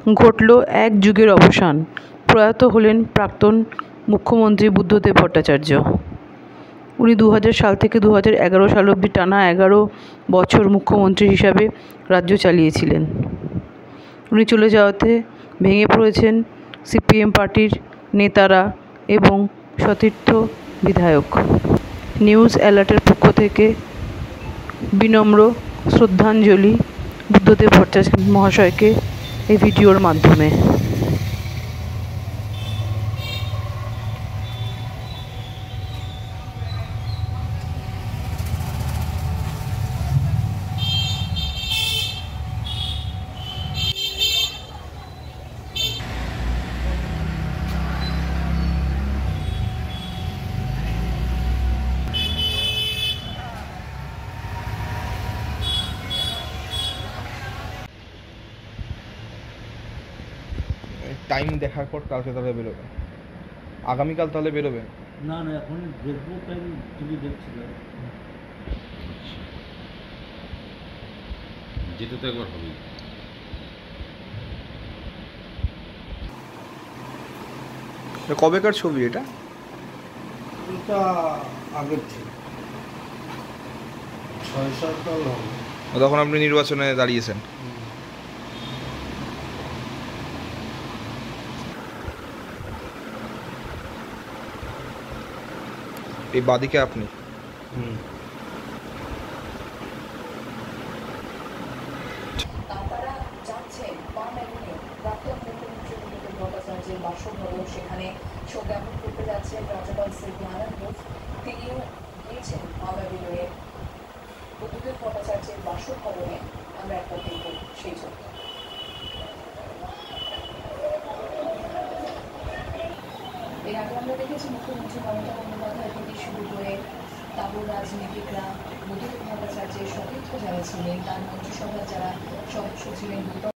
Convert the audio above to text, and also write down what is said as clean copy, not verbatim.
ঘটল এক যুগের অবসান। প্রয়াত হলেন প্রাক্তন মুখ্যমন্ত্রী বুদ্ধদেব ভট্টাচার্য। উনি 2000 সাল থেকে 2011 সাল অবধি টানা 11 বছর মুখ্যমন্ত্রী হিসাবে রাজ্য চালিয়েছিলেন। উনি চলে যাওয়াতে ভেঙে পড়েছেন সিপিএম পার্টির নেতারা এবং সতীর্থ বিধায়ক। নিউজ অ্যালার্টের পক্ষ থেকে বিনম্র শ্রদ্ধাঞ্জলি বুদ্ধদেব ভট্টাচার্য মহাশয়কে এই ভিডিওর মাধ্যমে। টাইম দেখার পর কালকে তাহলে বেরোবে, আগামীকাল তাহলে বেরোবে? না না, এখন দেখবো, টাইম টিভি দেখছিল, যেতে তো একবার হবে। কবেকার ছবি এটা? এটা আগের ছিল, 6-7 সাল হবে। তখন আপনি নির্বাচনে দাঁড়িয়েছেন। এই বাদিকে আপনি? তারা যাচ্ছেন পার্ল অ্যাভিনিউ প্রাক্তন মুখ্যমন্ত্রী বুদ্ধদেব ভট্টাচার্যের বাসভবন, সেখানে শোক জ্ঞাপন করতে যাচ্ছেন রাজ্যপাল শিল্পী আনন্দ। তিনিও গিয়েছেন পার্ল অ্যাভিনিউয়ে বুদ্ধদেব ভট্টাচার্যের বাসভবনে। আমরা একটা দেখব সেই ছবি। এর আগে আমরা দেখেছি মুখ্যমন্ত্রী মমতা বন্দ্যোপাধ্যায় থেকে শুরু করে তাবড় রাজনীতিকরা, বুদ্ধদেব ভট্টাচার্যের সতীর্থ যারা ছিলেন, তার মন্ত্রিসভার যারা সদস্য ছিলেন,